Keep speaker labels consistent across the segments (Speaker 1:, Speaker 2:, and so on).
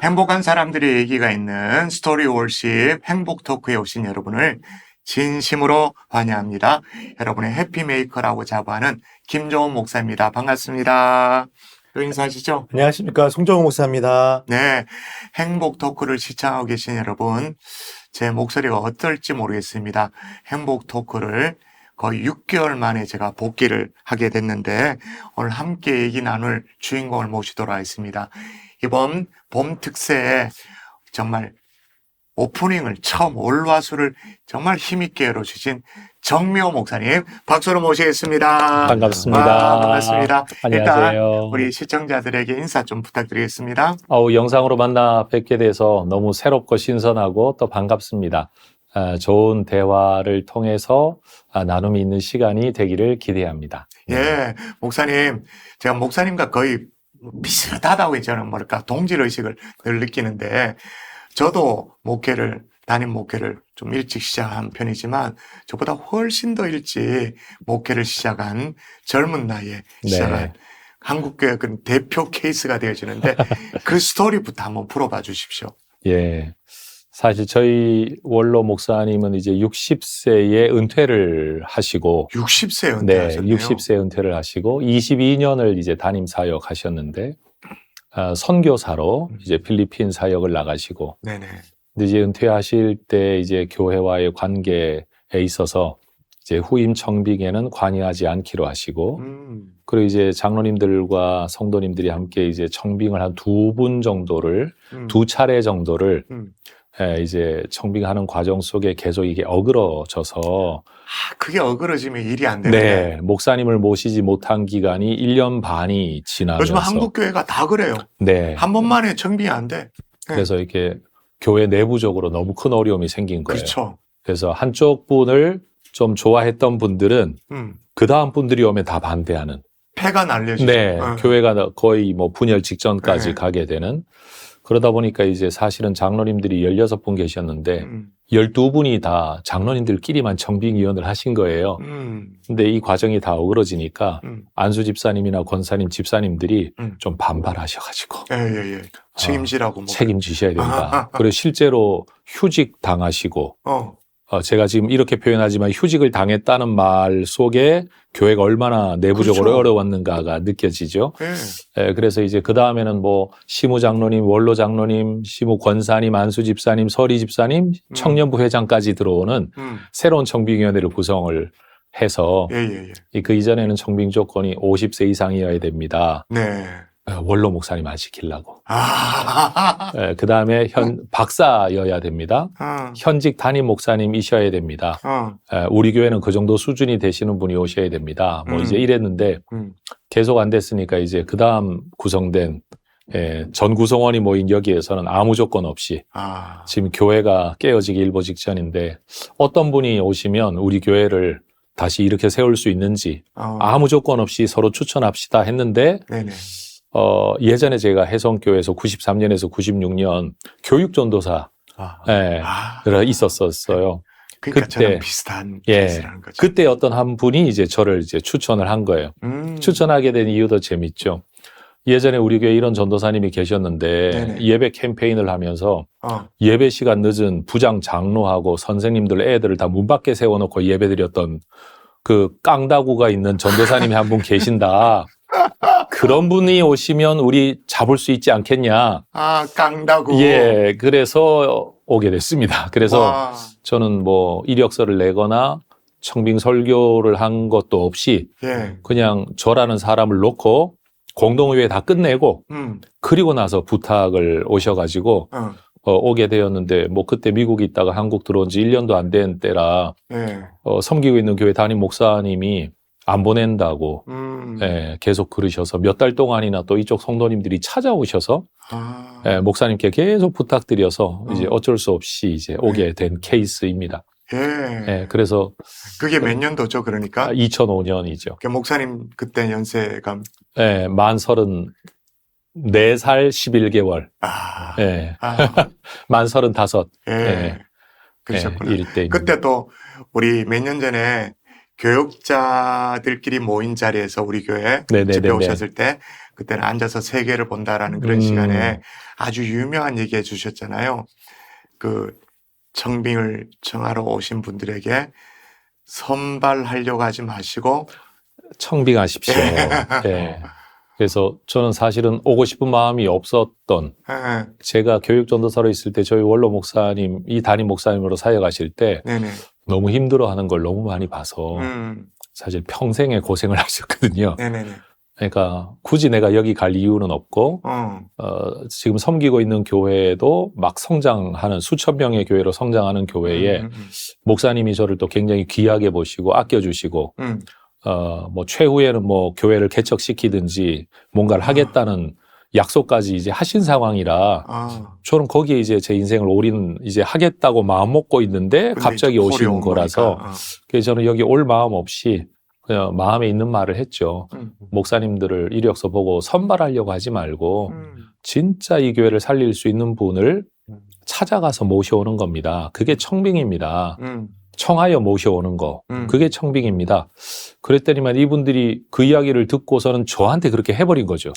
Speaker 1: 행복한 사람들의 얘기가 있는 스토리 월십 행복 토크에 오신 여러분을 진심으로 환영합니다. 여러분의 해피메이커라고 자부하는 김종훈 목사입니다. 반갑습니다. 또 인사하시죠?
Speaker 2: 안녕하십니까. 송정호 목사입니다.
Speaker 1: 네, 행복 토크를 시청하고 계신 여러분, 제 목소리가 어떨지 모르겠습니다. 행복 토크를 거의 6개월 만에 제가 복귀를 하게 됐는데 오늘 함께 얘기 나눌 주인공을 모시도록 하겠습니다. 이번 봄 특새에 정말 오프닝을 처음 올화수를 정말 힘있게 열어주신 정미호 목사님 박수로 모시겠습니다.
Speaker 3: 반갑습니다.
Speaker 1: 반갑습니다.
Speaker 3: 안녕하세요.
Speaker 1: 일단 우리 시청자들에게 인사 좀 부탁드리겠습니다.
Speaker 3: 영상으로 만나 뵙게 돼서 너무 새롭고 신선하고 또 반갑습니다. 좋은 대화를 통해서 나눔이 있는 시간이 되기를 기대합니다.
Speaker 1: 예, 목사님, 제가 목사님과 거의 비슷하다고 저는 뭐랄까 동질의식을 늘 느끼는데 저도 담임 목회를 좀 일찍 시작한 편이지만 저보다 훨씬 더 일찍 목회를 시작한 젊은 나이에 시작한 한국교회 그 대표 케이스가 되어지는데 그 스토리부터 한번 풀어봐 주십시오.
Speaker 3: 예. 사실 저희 원로 목사님은 이제 60세에 은퇴를 하시고
Speaker 1: 60세 은퇴하셨네요.
Speaker 3: 60세 은퇴를 하시고 22년을 이제 담임 사역 하셨는데 선교사로 이제 필리핀 사역을 나가시고
Speaker 1: 네네.
Speaker 3: 근데 이제 은퇴하실 때 이제 교회와의 관계에 있어서 이제 후임 청빙에는 관여하지 않기로 하시고 그리고 이제 장로님들과 성도님들이 함께 이제 청빙을 한 두 분 정도를 두 차례 정도를 이제 청빙하는 과정 속에 계속 이게 어그러져서
Speaker 1: 그게 어그러지면 일이 안 되는데
Speaker 3: 목사님을 모시지 못한 기간이 1년 반이 지나면서
Speaker 1: 요즘 한국교회가 다 그래요. 한 번만에 청빙이 안 돼.
Speaker 3: 그래서 이렇게 교회 내부적으로 너무 큰 어려움이 생긴 거예요.
Speaker 1: 그렇죠.
Speaker 3: 그래서 한쪽 분을 좀 좋아했던 분들은 그 다음 분들이 오면 다 반대하는.
Speaker 1: 폐가 날려지죠.
Speaker 3: 교회가 거의 뭐 분열 직전까지 가게 되는. 그러다 보니까 이제 사실은 장로님들이 16분 계셨는데 12분이 다 장로님들끼리만 청빙위원을 하신 거예요. 근데 이 과정이 다 어그러지니까 안수 집사님이나 권사님 집사님들이 좀 반발하셔가지고
Speaker 1: 책임지라고
Speaker 3: 책임지셔야 된다. 그리고 실제로 휴직 당하시고 제가 지금 이렇게 표현하지만 휴직을 당했다는 말 속에 교회가 얼마나 내부적으로
Speaker 1: 그렇죠.
Speaker 3: 어려웠는가가 느껴지죠. 그래서 이제 그 다음에는 뭐 시무 장로님, 원로 장로님, 시무 권사님, 안수 집사님, 서리 집사님, 청년부 회장까지 들어오는 새로운 청빙위원회를 구성을 해서 그 이전에는 청빙 조건이 50세 이상이어야 됩니다. 원로 목사님 안 시키려고. 그 다음에 박사여야 됩니다. 현직 담임 목사님이셔야 됩니다. 우리 교회는 그 정도 수준이 되시는 분이 오셔야 됩니다. 뭐 이제 이랬는데 계속 안 됐으니까 이제 그 다음 구성된 전 구성원이 모인 여기에서는 아무 조건 없이 지금 교회가 깨어지기 일보 직전인데 어떤 분이 오시면 우리 교회를 다시 이렇게 세울 수 있는지 아무 조건 없이 서로 추천합시다 했는데 예전에 제가 혜성교회에서 93년에서 96년 교육전도사 있었어요.
Speaker 1: 그러니까 저랑 비슷한 케이스라는 거죠.
Speaker 3: 그때 어떤 한 분이 이제 저를 이제 추천을 한 거예요. 추천하게 된 이유도 재밌죠. 예전에 우리 교회에 이런 전도사님이 계셨는데 예배 캠페인을 하면서 예배 시간 늦은 부장 장로하고 선생님들 애들을 다 문 밖에 세워놓고 예배드렸던 그 깡다구가 있는 전도사님이 한 분 계신다. 그런 분이 오시면 우리 잡을 수 있지 않겠냐.
Speaker 1: 깡다구.
Speaker 3: 그래서 오게 됐습니다. 그래서 저는 뭐 이력서를 내거나 청빙 설교를 한 것도 없이 그냥 저라는 사람을 놓고 공동의회 다 끝내고 그리고 나서 부탁을 오셔가지고 오게 되었는데 뭐 그때 미국에 있다가 한국 들어온 지 1년도 안 된 때라 섬기고 있는 교회 담임 목사님이 안 보낸다고 계속 그러셔서 몇 달 동안이나 또 이쪽 성도님들이 찾아오셔서 목사님께 계속 부탁드려서 이제 어쩔 수 없이 이제 오게 된 케이스입니다. 그래서
Speaker 1: 그게 몇 년도죠, 그러니까?
Speaker 3: 2005년이죠.
Speaker 1: 목사님 그때 연세가
Speaker 3: 만 34살 11개월. 만 35.
Speaker 1: 그러셨구나.
Speaker 3: 일대입니다.
Speaker 1: 그때 또 우리 몇 년 전에 교육자들끼리 모인 자리에서 우리 교회 집에 오셨을 때 그때는 앉아서 세계를 본다라는 그런 시간에 아주 유명한 얘기 해주셨잖아요. 그 청빙을 정하러 오신 분들에게 선발하려고 하지 마시고
Speaker 3: 청빙하십시오. 예. 그래서 저는 사실은 오고 싶은 마음이 없었던,
Speaker 1: 예,
Speaker 3: 제가 교육전도사로 있을 때 저희 원로 목사님, 이 담임 목사님으로 사역하실 때
Speaker 1: 네네.
Speaker 3: 너무 힘들어하는 걸 너무 많이 봐서 사실 평생의 고생을 하셨거든요.
Speaker 1: 네네네.
Speaker 3: 그러니까 굳이 내가 여기 갈 이유는 없고 지금 섬기고 있는 교회도 막 성장하는 수천 명의 교회로 성장하는 교회에 목사님이 저를 또 굉장히 귀하게 보시고 아껴주시고 뭐 최후에는 뭐 교회를 개척시키든지 뭔가를 하겠다는 약속까지 이제 하신 상황이라 저는 거기에 이제 제 인생을 올인 이제 하겠다고 마음 먹고 있는데 갑자기 오신 거라서 그래서 저는 여기 올 마음 없이 그냥 마음에 있는 말을 했죠. 목사님들을 이력서 보고 선발하려고 하지 말고 진짜 이 교회를 살릴 수 있는 분을 찾아가서 모셔오는 겁니다. 그게 청빙입니다. 청하여 모셔오는 거. 그게 청빙입니다. 그랬더니만 이분들이 그 이야기를 듣고서는 저한테 그렇게 해버린 거죠.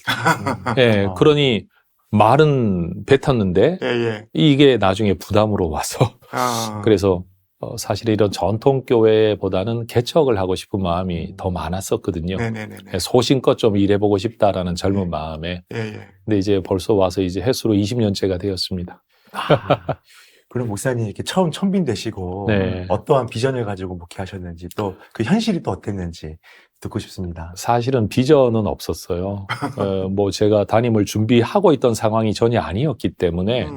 Speaker 3: 예, 그러니 말은 뱉었는데 이게 나중에 부담으로 와서 그래서 사실 이런 전통교회보다는 개척을 하고 싶은 마음이 더 많았었거든요. 소신껏 좀 일해보고 싶다라는 젊은 마음에. 근데 이제 벌써 와서 이제 횟수로 20년째가 되었습니다.
Speaker 2: 그럼 목사님 이렇게 처음 청빙 되시고
Speaker 3: 네.
Speaker 2: 어떠한 비전을 가지고 목회하셨는지 또 그 현실이 또 어땠는지 듣고 싶습니다.
Speaker 3: 사실은 비전은 없었어요. 뭐 제가 담임을 준비하고 있던 상황이 전혀 아니었기 때문에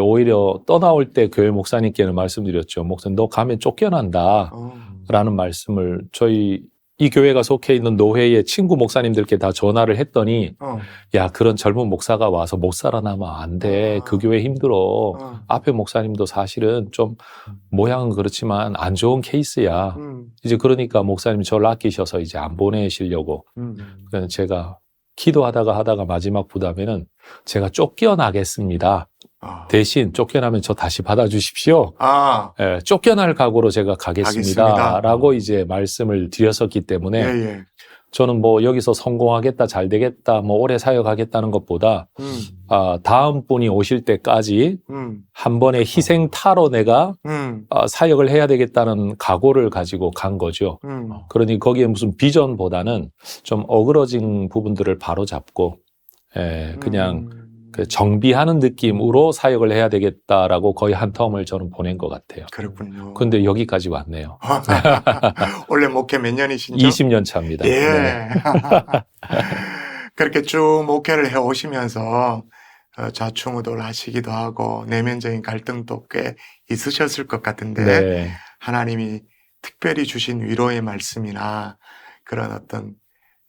Speaker 3: 오히려 떠나올 때 교회 목사님께는 말씀드렸죠. 목사님, 너 가면 쫓겨난다 라는 말씀을 저희 이 교회가 속해 있는 노회의 친구 목사님들께 다 전화를 했더니 야, 그런 젊은 목사가 와서 못 살아남아 안 돼. 그 교회 힘들어. 앞에 목사님도 사실은 좀 모양은 그렇지만 안 좋은 케이스야. 이제 그러니까 목사님이 저를 아끼셔서 이제 안 보내시려고. 그래서 제가 기도하다가 마지막 부담에는 제가 쫓겨나겠습니다. 대신 쫓겨나면 저 다시 받아주십시오. 예, 쫓겨날 각오로 제가 가겠습니다. 라고 이제 말씀을 드렸었기 때문에 저는 뭐 여기서 성공하겠다, 잘 되겠다, 뭐 오래 사역하겠다는 것보다 다음 분이 오실 때까지 한 번의 희생타로 내가 사역을 해야 되겠다는 각오를 가지고 간 거죠. 그러니 거기에 무슨 비전보다는 좀 어그러진 부분들을 바로잡고 그냥 그 정비하는 느낌으로 사역을 해야 되겠다라고 거의 한 텀을 저는 보낸 것 같아요.
Speaker 1: 그렇군요.
Speaker 3: 근데 여기까지 왔네요.
Speaker 1: 원래 목회 몇 년이신죠?
Speaker 3: 20년 차입니다.
Speaker 1: 예.
Speaker 3: 네.
Speaker 1: 그렇게 쭉 목회를 해 오시면서 좌충우돌 하시기도 하고 내면적인 갈등도 꽤 있으셨을 것 같은데
Speaker 3: 네.
Speaker 1: 하나님이 특별히 주신 위로의 말씀이나 그런 어떤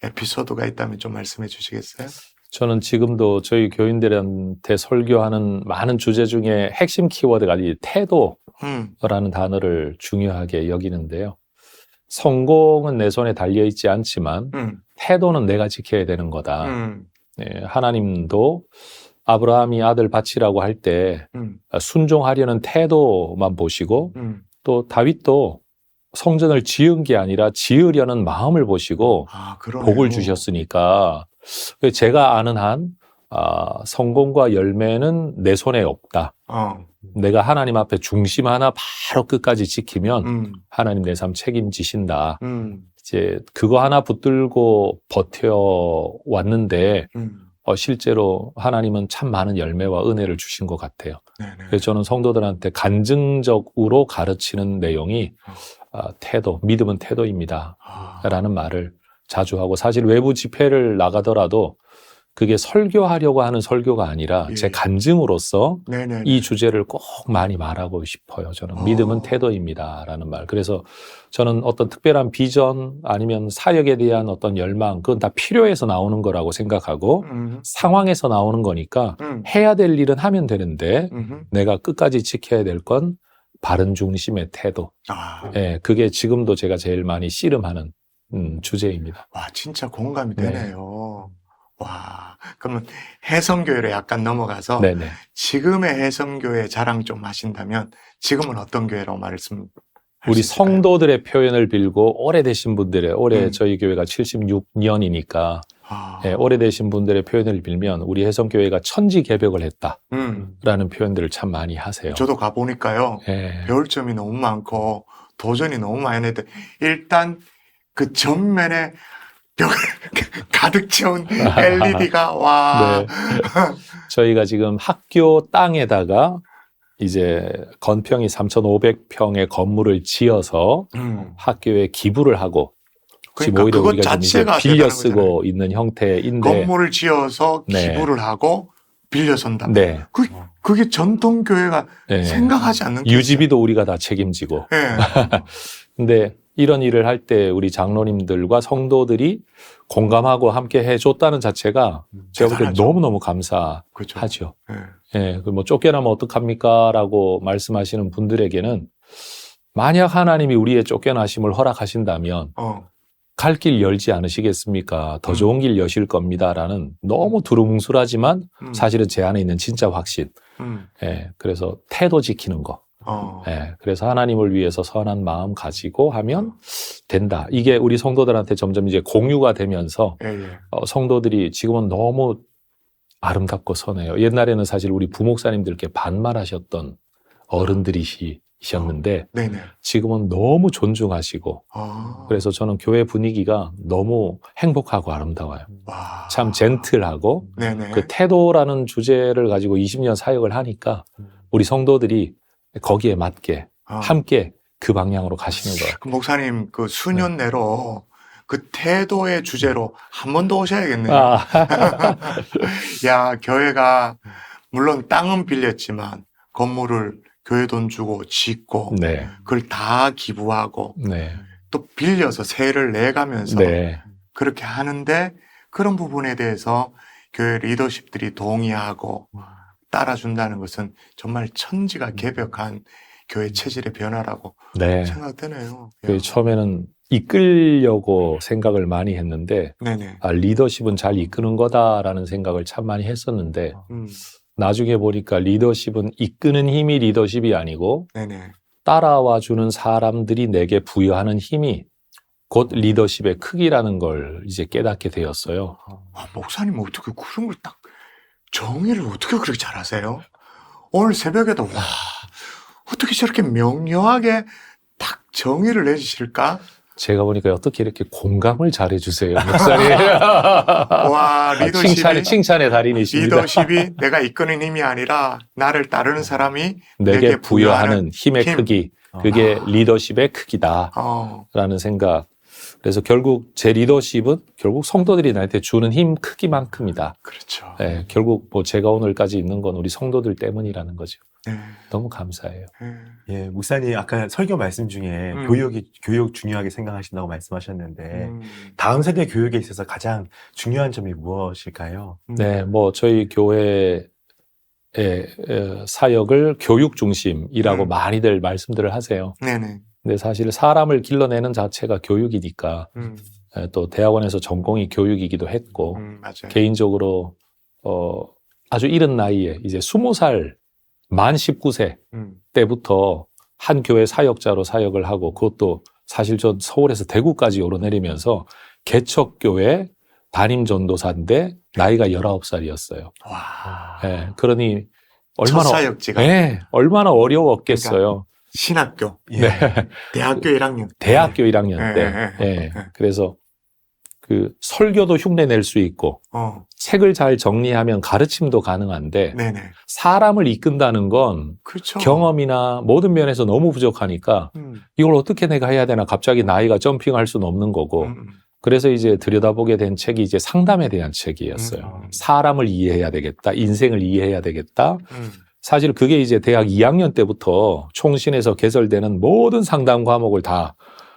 Speaker 1: 에피소드가 있다면 좀 말씀해 주시겠어요?
Speaker 3: 저는 지금도 저희 교인들한테 설교하는 많은 주제 중에 핵심 키워드가 이 태도라는 단어를 중요하게 여기는데요. 성공은 내 손에 달려있지 않지만 태도는 내가 지켜야 되는 거다. 네, 하나님도 아브라함이 아들 바치라고 할 때 순종하려는 태도만 보시고 또 다윗도 성전을 지은 게 아니라 지으려는 마음을 보시고 복을 주셨으니까 제가 아는 한 성공과 열매는 내 손에 없다. 내가 하나님 앞에 중심 하나 바로 끝까지 지키면 하나님 내 삶 책임지신다. 이제 그거 하나 붙들고 버텨왔는데 실제로 하나님은 참 많은 열매와 은혜를 주신 것 같아요. 그래서 저는 성도들한테 간증적으로 가르치는 내용이 태도, 믿음은 태도입니다. 라는 말을 자주 하고 사실 외부 집회를 나가더라도 그게 설교하려고 하는 설교가 아니라 제 간증으로서 이 주제를 꼭 많이 말하고 싶어요. 저는 믿음은 태도입니다. 라는 말. 그래서 저는 어떤 특별한 비전 아니면 사역에 대한 어떤 열망 그건 다 필요해서 나오는 거라고 생각하고 상황에서 나오는 거니까 해야 될 일은 하면 되는데 내가 끝까지 지켜야 될 건 바른 중심의 태도. 예, 그게 지금도 제가 제일 많이 씨름하는 주제입니다.
Speaker 1: 와, 진짜 공감이 되네요. 와, 그러면 해성교회로 약간 넘어가서
Speaker 3: 네네.
Speaker 1: 지금의 해성교회 자랑 좀 하신다면 지금은 어떤 교회라고 말씀?
Speaker 3: 우리 성도들의 표현을 빌고 오래되신 분들의 올해 저희 교회가 76년이니까 예, 오래되신 분들의 표현을 빌면 우리 혜성교회가 천지개벽을 했다라는 표현들을 참 많이 하세요.
Speaker 1: 저도 가보니까요.
Speaker 3: 예.
Speaker 1: 배울 점이 너무 많고 도전이 너무 많이 했는데 일단 그 전면에 벽을 가득 채운 LED가 와.
Speaker 3: 네. 저희가 지금 학교 땅에다가 이제 건평이 3,500평의 건물을 지어서 학교에 기부를 하고 지금
Speaker 1: 그러니까
Speaker 3: 오히려
Speaker 1: 그것
Speaker 3: 우리가 좀 이제
Speaker 1: 자체가
Speaker 3: 빌려
Speaker 1: 대단한
Speaker 3: 쓰고
Speaker 1: 거잖아요.
Speaker 3: 있는 형태인데
Speaker 1: 건물을 지어서
Speaker 3: 네.
Speaker 1: 기부를 하고 빌려 선다.
Speaker 3: 네.
Speaker 1: 그게 전통 교회가
Speaker 3: 네.
Speaker 1: 생각하지 않는
Speaker 3: 유지비도 우리가 다 책임지고
Speaker 1: 예.
Speaker 3: 근데 이런 일을 할 때 우리 장로님들과 성도들이 공감하고 함께 해줬다는 자체가 제가 볼 때
Speaker 1: 대단하죠.
Speaker 3: 너무너무 감사하죠.
Speaker 1: 그렇죠. 예.
Speaker 3: 예, 그 뭐 쫓겨나면 어떡합니까? 라고 말씀하시는 분들에게는 만약 하나님이 우리의 쫓겨나심을 허락하신다면 갈 길 열지 않으시겠습니까? 더 좋은 길 여실 겁니다라는 너무 두루뭉술하지만 사실은 제 안에 있는 진짜 확신. 예, 그래서 태도 지키는 거. 예, 그래서 하나님을 위해서 선한 마음 가지고 하면 된다. 이게 우리 성도들한테 점점 이제 공유가 되면서
Speaker 1: 예, 예.
Speaker 3: 성도들이 지금은 너무 아름답고 선해요. 옛날에는 사실 우리 부목사님들께 반말하셨던 어른들이셨는데
Speaker 1: 네네.
Speaker 3: 지금은 너무 존중하시고 그래서 저는 교회 분위기가 너무 행복하고 아름다워요.
Speaker 1: 와.
Speaker 3: 참 젠틀하고
Speaker 1: 네네.
Speaker 3: 그 태도라는 주제를 가지고 20년 사역을 하니까 우리 성도들이 거기에 맞게 함께 그 방향으로 가시는 거예요.
Speaker 1: 그 목사님 그 수년 내로 그 태도의 주제로 한 번 더 오셔야겠네요.
Speaker 3: 아,
Speaker 1: 야, 교회가 물론 땅은 빌렸지만 건물을 교회 돈 주고 짓고
Speaker 3: 네,
Speaker 1: 그걸 다 기부하고
Speaker 3: 네,
Speaker 1: 또 빌려서 세를 내가면서
Speaker 3: 네,
Speaker 1: 그렇게 하는데 그런 부분에 대해서 교회 리더십들이 동의하고 따라준다는 것은 정말 천지가 개벽한 교회 체질의 변화라고
Speaker 3: 네.
Speaker 1: 생각되네요.
Speaker 3: 그 처음에는 이끌려고 생각을 많이 했는데
Speaker 1: 네네.
Speaker 3: 리더십은 잘 이끄는 거다라는 생각을 참 많이 했었는데 나중에 보니까 리더십은 이끄는 힘이 리더십이 아니고
Speaker 1: 네네.
Speaker 3: 따라와 주는 사람들이 내게 부여하는 힘이 곧 리더십의 크기라는 걸 이제 깨닫게 되었어요.
Speaker 1: 목사님 어떻게 그런 걸 딱 정의를 어떻게 그렇게 잘하세요? 오늘 새벽에도 와 어떻게 저렇게 명료하게 딱 정의를 내주실까?
Speaker 3: 제가 보니까 어떻게 이렇게 공감을 잘해 주세요, 목사님.
Speaker 1: 와 리더십이
Speaker 3: 칭찬의 달인이십니다.
Speaker 1: 리더십이 내가 이끄는 힘이 아니라 나를 따르는 사람이
Speaker 3: 내게 부여하는 힘의
Speaker 1: 힘.
Speaker 3: 크기, 그게 리더십의 크기다라는 생각. 그래서 결국 제 리더십은 결국 성도들이 나한테 주는 힘 크기만큼이다.
Speaker 1: 그렇죠.
Speaker 3: 예, 결국 뭐 제가 오늘까지 있는 건 우리 성도들 때문이라는 거죠.
Speaker 1: 네.
Speaker 3: 너무 감사해요.
Speaker 2: 예, 목사님 아까 설교 말씀 중에 교육 중요하게 생각하신다고 말씀하셨는데 다음 세대 교육에 있어서 가장 중요한 점이 무엇일까요?
Speaker 3: 네, 뭐 저희 교회의 사역을 교육 중심이라고 많이들 말씀들을 하세요.
Speaker 1: 네네.
Speaker 3: 근데 사실 사람을 길러내는 자체가 교육이니까 또 대학원에서 전공이 교육이기도 했고
Speaker 1: 맞아요.
Speaker 3: 개인적으로 아주 이른 나이에 이제 20살 만 19세 때부터 한 교회 사역자로 사역을 하고 그것도 사실 저 서울에서 대구까지 오르내리면서 개척교회 담임 전도사인데 나이가 19살이었어요.
Speaker 1: 와.
Speaker 3: 네, 그러니
Speaker 1: 첫 사역지가.
Speaker 3: 네, 얼마나 어려웠겠어요.
Speaker 1: 신학교.
Speaker 3: 네.
Speaker 1: 대학교 1학년.
Speaker 3: 대학교 1학년 때.
Speaker 1: 네.
Speaker 3: 그래서 그 설교도 흉내 낼 수 있고 책을 잘 정리하면 가르침도 가능한데
Speaker 1: 네네.
Speaker 3: 사람을 이끈다는 건
Speaker 1: 그렇죠.
Speaker 3: 경험이나 모든 면에서 너무 부족하니까 이걸 어떻게 내가 해야 되나 갑자기 나이가 점핑할 수는 없는 거고 그래서 이제 들여다보게 된 책이 이제 상담에 대한 책이었어요. 사람을 이해해야 되겠다. 인생을 이해해야 되겠다. 사실 그게 이제 대학 2학년 때부터 총신에서 개설되는 모든 상담 과목을 다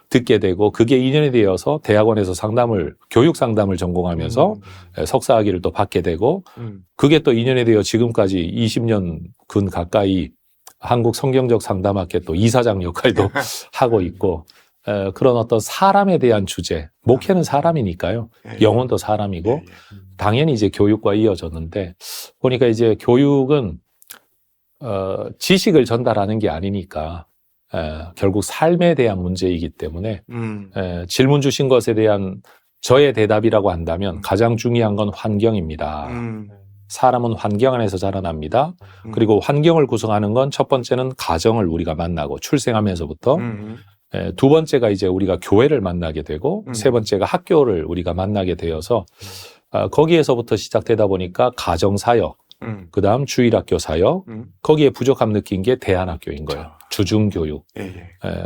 Speaker 3: 듣게 되고 그게 인연이 되어서 대학원에서 교육 상담을 전공하면서 석사학위를 또 받게 되고 그게 또 인연이 되어 지금까지 20년 근 가까이 한국 성경적 상담학회 또 이사장 역할도 하고 있고 그런 어떤 사람에 대한 주제, 목회는 사람이니까요. 영혼도 사람이고 당연히 이제 교육과 이어졌는데 보니까 이제 교육은 지식을 전달하는 게 아니니까 결국 삶에 대한 문제이기 때문에 질문 주신 것에 대한 저의 대답이라고 한다면 가장 중요한 건 환경입니다. 사람은 환경 안에서 자라납니다. 그리고 환경을 구성하는 건 첫 번째는 가정을 우리가 만나고 출생하면서부터 두 번째가 이제 우리가 교회를 만나게 되고 세 번째가 학교를 우리가 만나게 되어서 거기에서부터 시작되다 보니까 가정사역, 그 다음 주일학교 사역, 거기에 부족함 느낀 게 대안학교인 거예요. 주중교육.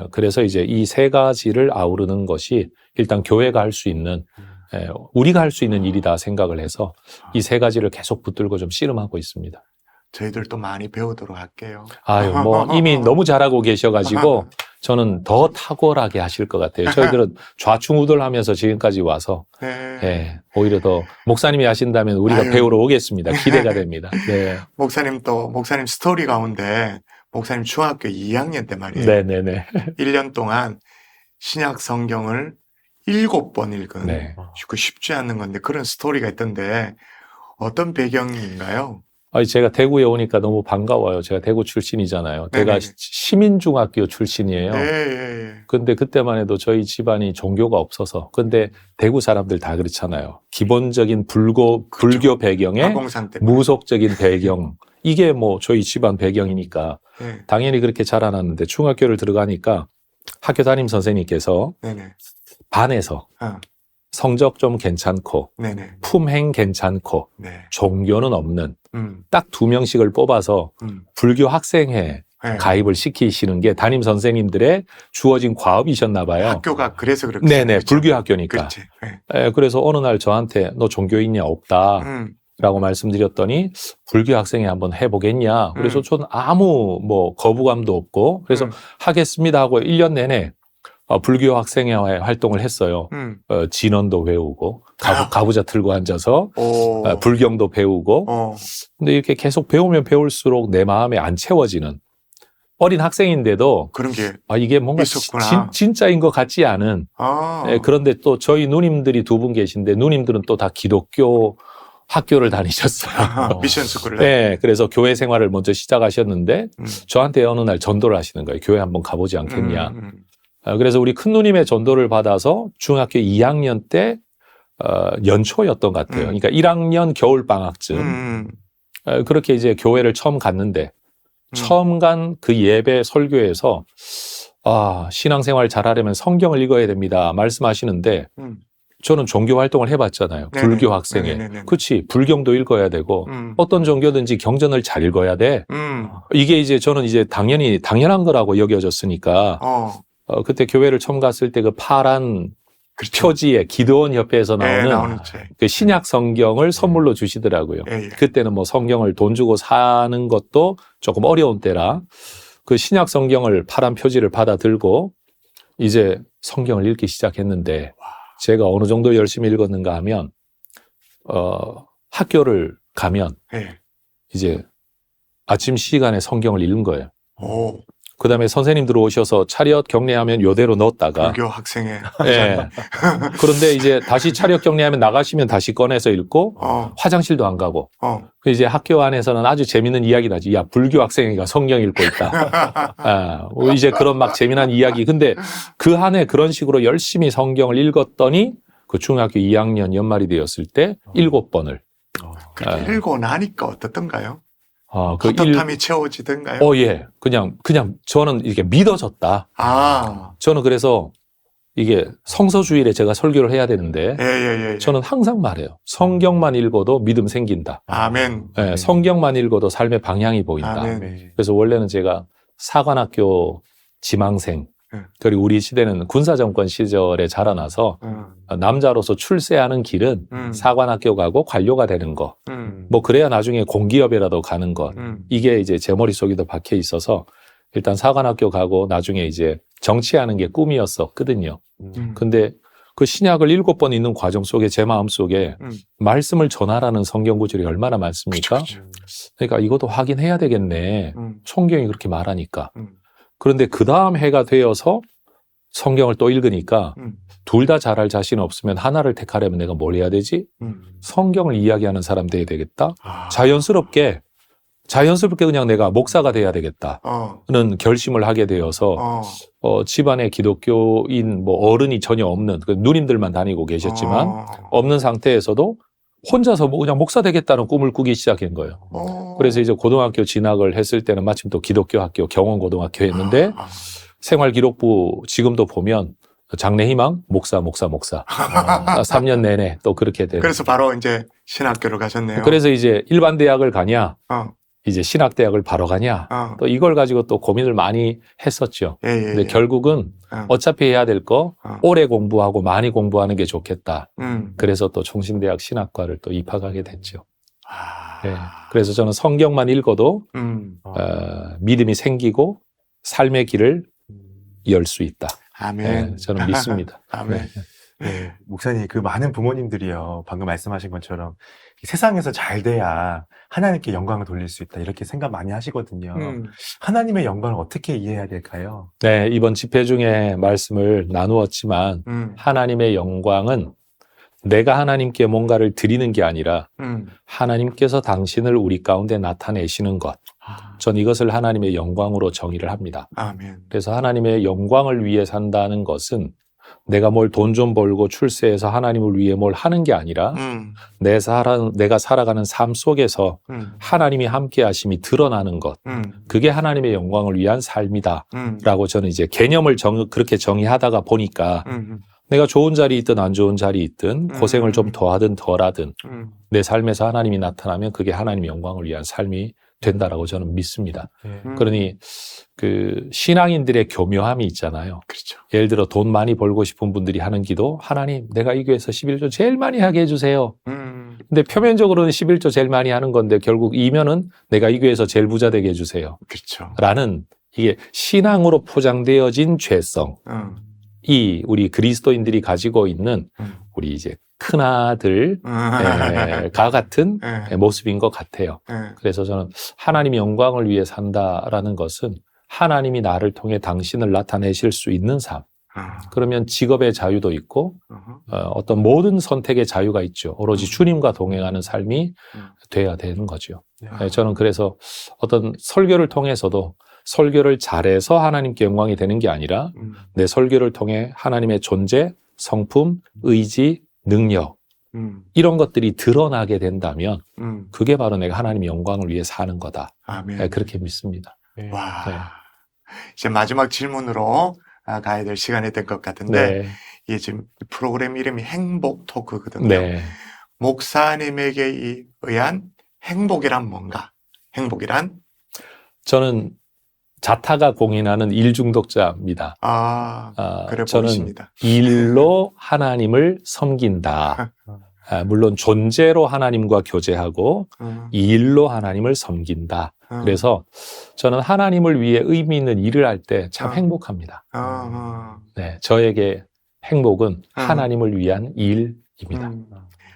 Speaker 3: 그래서 이제 이 세 가지를 아우르는 것이 일단 교회가 할 수 있는, 우리가 할 수 있는 일이다 생각을 해서 이 세 가지를 계속 붙들고 좀 씨름하고 있습니다.
Speaker 1: 저희들도 많이 배우도록 할게요.
Speaker 3: 아유, 뭐 이미 너무 잘하고 계셔가지고 저는 더 탁월하게 하실 것 같아요. 저희들은 좌충우돌하면서 지금까지 와서 오히려 더 목사님이 하신다면 우리가 배우러 오겠습니다. 기대가 됩니다. 네.
Speaker 1: 목사님 스토리 가운데 목사님 중학교 2학년 때 말이에요.
Speaker 3: 네네네.
Speaker 1: 1년 동안 신약 성경을 7번 읽은
Speaker 3: 네.
Speaker 1: 그 쉽지 않은 건데 그런 스토리가 있던데 어떤 배경인가요?
Speaker 3: 제가 대구에 오니까 너무 반가워요. 제가 대구 출신이잖아요. 제가
Speaker 1: 네네.
Speaker 3: 시민중학교 출신이에요.
Speaker 1: 예.
Speaker 3: 근데 그때만 해도 저희 집안이 종교가 없어서. 근데 대구 사람들 다 그렇잖아요. 기본적인 불교 배경에
Speaker 1: 가공상 때문에.
Speaker 3: 무속적인 배경. 이게 뭐 저희 집안 배경이니까 당연히 그렇게 자라났는데 중학교를 들어가니까 학교 담임 선생님께서
Speaker 1: 네네.
Speaker 3: 반에서 성적 좀 괜찮고
Speaker 1: 네네.
Speaker 3: 품행 괜찮고
Speaker 1: 네.
Speaker 3: 종교는 없는 딱 2명씩을 뽑아서 불교 학생회 가입을 시키시는 게 담임 선생님들의 주어진 과업이셨나 봐요.
Speaker 1: 학교가 그래서 그렇게.
Speaker 3: 네네, 불교 학교니까.
Speaker 1: 그렇지.
Speaker 3: 그래서 어느 날 저한테 너 종교 있냐 없다 라고 말씀드렸더니 불교 학생회 한번 해보겠냐. 그래서 저는 아무 뭐 거부감도 없고 그래서 하겠습니다 하고 1년 내내 불교 학생회 활동을 했어요. 진언도 배우고 가부좌 틀고 앉아서 불경도 배우고 근데 이렇게 계속 배우면 배울수록 내 마음에 안 채워지는 어린 학생인데도
Speaker 1: 그런 게
Speaker 3: 이게 뭔가 진짜인 것 같지 않은 그런데 또 저희 누님들이 2분 계신데 누님들은 또 다 기독교 학교를 다니셨어요.
Speaker 1: 미션 스쿨을.
Speaker 3: 네, 그래서 교회 생활을 먼저 시작하셨는데 저한테 어느 날 전도를 하시는 거예요. 교회 한번 가보지 않겠냐. 그래서 우리 큰 누님의 전도를 받아서 중학교 2학년 때 연초였던 것 같아요. 그러니까 1학년 겨울 방학쯤 그렇게 이제 교회를 처음 갔는데 처음 간 그 예배 설교에서 신앙생활 잘하려면 성경을 읽어야 됩니다 말씀하시는데 저는 종교 활동을 해봤잖아요.
Speaker 1: 네네.
Speaker 3: 불교 학생회.
Speaker 1: 네네네.
Speaker 3: 그치. 불경도 읽어야 되고 어떤 종교든지 경전을 잘 읽어야 돼. 이게 이제 저는 이제 당연한 거라고 여겨졌으니까 그때 교회를 처음 갔을 때 그 파란
Speaker 1: 그렇죠.
Speaker 3: 표지에 기도원 협회에서 나오는
Speaker 1: 나오는
Speaker 3: 그 신약 성경을 선물로 주시더라고요. 그때는 뭐 성경을 돈 주고 사는 것도 조금 어려운 때라 그 신약 성경을 파란 표지를 받아 들고 이제 성경을 읽기 시작했는데 제가 어느 정도 열심히 읽었는가 하면 학교를 가면 이제 아침 시간에 성경을 읽는 거예요. 그 다음에 선생님들 오셔서 차렷 경례하면 요대로 넣었다가
Speaker 1: 불교 학생회.
Speaker 3: 그런데 이제 다시 차렷 경례하면 나가시면 다시 꺼내서 읽고 화장실도 안 가고 이제 학교 안에서는 아주 재밌는 이야기를 하지. 야, 불교 학생회가 성경 읽고 있다. 이제 그런 막 재미난 이야기. 근데 그 한 해 그런 식으로 열심히 성경을 읽었더니 그 중학교 2학년 연말이 되었을 때 7번을.
Speaker 1: 그렇게 읽고 나니까 어떻던가요?
Speaker 3: 그
Speaker 1: 헛헛함이 채워지던가요?
Speaker 3: 예. 그냥 저는 이렇게 믿어졌다. 저는 그래서 이게 성서주일에 제가 설교를 해야 되는데 저는 항상 말해요. 성경만 읽어도 믿음 생긴다.
Speaker 1: 아멘.
Speaker 3: 성경만 읽어도 삶의 방향이 보인다.
Speaker 1: 아멘.
Speaker 3: 그래서 원래는 제가 사관학교 지망생 그리고 우리 시대는 군사정권 시절에 자라나서 남자로서 출세하는 길은 사관학교 가고 관료가 되는 거. 뭐 그래야 나중에 공기업이라도 가는 것. 이게 이제 제 머릿속에도 박혀 있어서 일단 사관학교 가고 나중에 이제 정치하는 게 꿈이었었거든요. 근데 그 신약을 7번 읽는 과정 속에 제 마음속에 말씀을 전하라는 성경 구절이 얼마나 많습니까?
Speaker 1: 그쵸.
Speaker 3: 그러니까 이것도 확인해야 되겠네. 성경이 그렇게 말하니까. 그런데 그 다음 해가 되어서 성경을 또 읽으니까 둘 다 잘할 자신 없으면 하나를 택하려면 내가 뭘 해야 되지? 성경을 이야기하는 사람 돼야 되겠다. 자연스럽게 자연스럽게 그냥 내가 목사가 돼야 되겠다는
Speaker 1: 어,
Speaker 3: 결심을 하게 되어서
Speaker 1: 어,
Speaker 3: 집안에 기독교인 뭐 어른이 전혀 없는 그 누님들만 다니고 계셨지만
Speaker 1: 어,
Speaker 3: 없는 상태에서도 혼자서 뭐 그냥 목사 되겠다는 꿈을 꾸기 시작한 거예요.
Speaker 1: 어.
Speaker 3: 그래서 이제 고등학교 진학을 했을 때는 마침 또 기독교 학교 경원고등학교였는데 생활기록부 지금도 보면 장래희망 목사 3년 내내 또 그렇게 돼요.
Speaker 1: 그래서 바로 이제 신학교를 가셨네요.
Speaker 3: 그래서 이제 일반 대학을 가냐
Speaker 1: 어,
Speaker 3: 이제 신학대학을 바로 가냐
Speaker 1: 어,
Speaker 3: 또 이걸 가지고 또 고민을 많이 했었죠.
Speaker 1: 예, 예,
Speaker 3: 근데
Speaker 1: 예.
Speaker 3: 결국은
Speaker 1: 어,
Speaker 3: 어차피 해야 될 거
Speaker 1: 어.
Speaker 3: 오래 공부하고 많이 공부하는 게 좋겠다.
Speaker 1: 음.
Speaker 3: 그래서 또 총신대학 신학과를 또 입학하게 됐죠.
Speaker 1: 아,
Speaker 3: 네. 그래서 저는 성경만 읽어도
Speaker 1: 음.
Speaker 3: 믿음이 생기고 삶의 길을 열 수 있다.
Speaker 1: 아멘.
Speaker 3: 네, 저는 믿습니다.
Speaker 1: 아멘.
Speaker 3: 네.
Speaker 2: 네, 목사님, 그 많은 부모님들이요, 방금 말씀하신 것처럼 세상에서 잘 돼야 하나님께 영광을 돌릴 수 있다, 이렇게 생각 많이 하시거든요. 하나님의 영광을 어떻게 이해해야 될까요?
Speaker 3: 네, 이번 집회 중에 말씀을 나누었지만 하나님의 영광은 내가 하나님께 뭔가를 드리는 게 아니라 하나님께서 당신을 우리 가운데 나타내시는 것. 전 이것을 하나님의 영광으로 정의를 합니다.
Speaker 1: 아멘.
Speaker 3: 그래서 하나님의 영광을 위해 산다는 것은 내가 뭘 돈 좀 벌고 출세해서 하나님을 위해 뭘 하는 게 아니라 내가 살아가는 삶 속에서 하나님이 함께 하심이 드러나는 것. 그게 하나님의 영광을 위한 삶이다. 라고 저는 이제 개념을 그렇게 정의하다가 보니까 내가 좋은 자리 있든 안 좋은 자리 있든 고생을 좀 더하든 덜하든 내 삶에서 하나님이 나타나면 그게 하나님의 영광을 위한 삶이 된다라고 저는 믿습니다. 그러니 그 신앙인들의 교묘함이 있잖아요.
Speaker 1: 그렇죠.
Speaker 3: 예를 들어 돈 많이 벌고 싶은 분들이 하는 기도, 하나님 내가 이 교회에서 11조 제일 많이 하게 해주세요. 근데 표면적으로는 11조 제일 많이 하는 건데 결국 이면은 내가 이 교회에서 제일 부자 되게 해주세요.
Speaker 1: 그렇죠.
Speaker 3: 라는 이게 신앙으로 포장되어진 죄성. 이 우리 그리스도인들이 가지고 있는 우리 이제 큰아들과 같은 모습인 것 같아요. 그래서 저는 하나님의 영광을 위해 산다라는 것은 하나님이 나를 통해 당신을 나타내실 수 있는 삶. 그러면 직업의 자유도 있고 어떤 모든 선택의 자유가 있죠. 오로지 주님과 동행하는 삶이 돼야 되는 거죠. 저는 그래서 어떤 설교를 통해서도 설교를 잘해서 하나님께 영광이 되는 게 아니라 내 설교를 통해 하나님의 존재, 성품, 의지, 능력 이런 것들이 드러나게 된다면 그게 바로 내가 하나님의 영광을 위해 사는 거다.
Speaker 1: 아멘.
Speaker 3: 그렇게 믿습니다.
Speaker 1: 와.
Speaker 3: 네.
Speaker 1: 이제 마지막 질문으로 가야 될 시간이 된 것 같은데
Speaker 3: 네.
Speaker 1: 이게 지금 프로그램 이름이 행복 토크거든요.
Speaker 3: 네.
Speaker 1: 목사님에게 의한 행복이란 뭔가? 행복이란?
Speaker 3: 저는 자타가 공인하는 일 중독자입니다.
Speaker 1: 그래
Speaker 3: 저는
Speaker 1: 보이십니다.
Speaker 3: 일로 하나님을 섬긴다. 물론 존재로 하나님과 교제하고 이 일로 하나님을 섬긴다. 그래서 저는 하나님을 위해 의미 있는 일을 할 때 참 행복합니다. 네, 저에게 행복은 하나님을 위한 일입니다.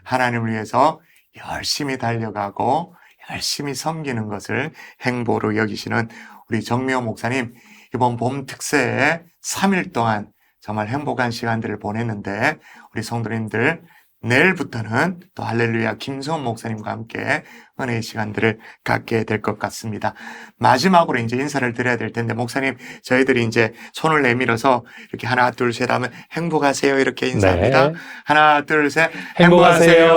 Speaker 1: 하나님을 위해서 열심히 달려가고 열심히 섬기는 것을 행복으로 여기시는 우리 정미호 목사님, 이번 봄 특세에 3일 동안 정말 행복한 시간들을 보냈는데 우리 성도님들 내일부터는 또 할렐루야 김수원 목사님과 함께 은혜의 시간들을 갖게 될 것 같습니다. 마지막으로 이제 인사를 드려야 될 텐데 목사님, 저희들이 이제 손을 내밀어서 이렇게 하나 둘 셋 하면 행복하세요 이렇게 인사합니다.
Speaker 3: 네.
Speaker 1: 하나 둘 셋
Speaker 3: 행복하세요.